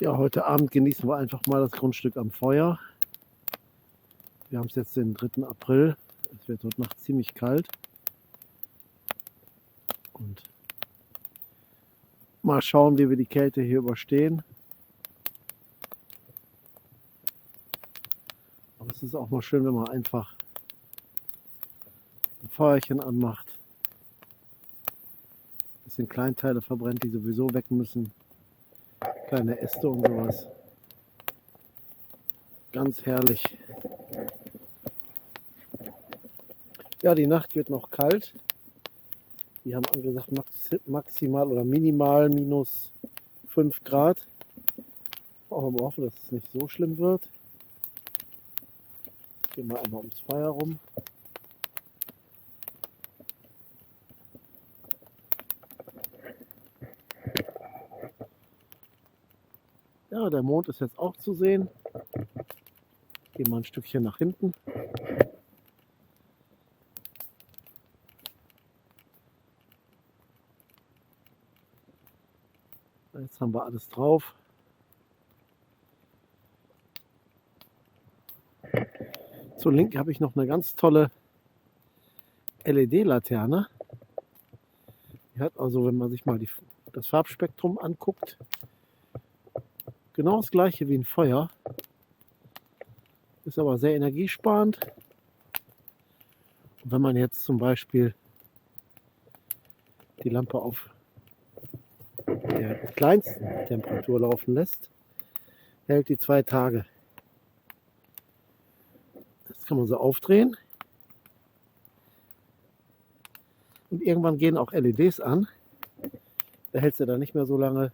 Ja, heute Abend genießen wir einfach mal das Grundstück am Feuer. Wir haben es jetzt den 3. April. Es wird heute Nacht ziemlich kalt. Und mal schauen, wie wir die Kälte hier überstehen. Aber es ist auch mal schön, wenn man einfach ein Feuerchen anmacht. Ein bisschen Kleinteile verbrennt, die sowieso weg müssen. Kleine Äste und sowas. Ganz herrlich. Ja, die Nacht wird noch kalt. Die haben angesagt maximal oder minimal minus 5 Grad. Aber wir hoffen, dass es nicht so schlimm wird. Gehen wir einmal ums Feuer rum. Ja, der Mond ist jetzt auch zu sehen. Gehen wir ein Stückchen nach hinten. Jetzt haben wir alles drauf. Zur Linken habe ich noch eine ganz tolle LED-Laterne. Die hat also, wenn man sich mal das Farbspektrum anguckt, genau das gleiche wie ein Feuer. Ist aber sehr energiesparend. Und wenn man jetzt zum Beispiel die Lampe auf der kleinsten Temperatur laufen lässt, hält die 2 Tage. Das kann man so aufdrehen. Und irgendwann gehen auch LEDs an. Da hält sie dann nicht mehr so lange.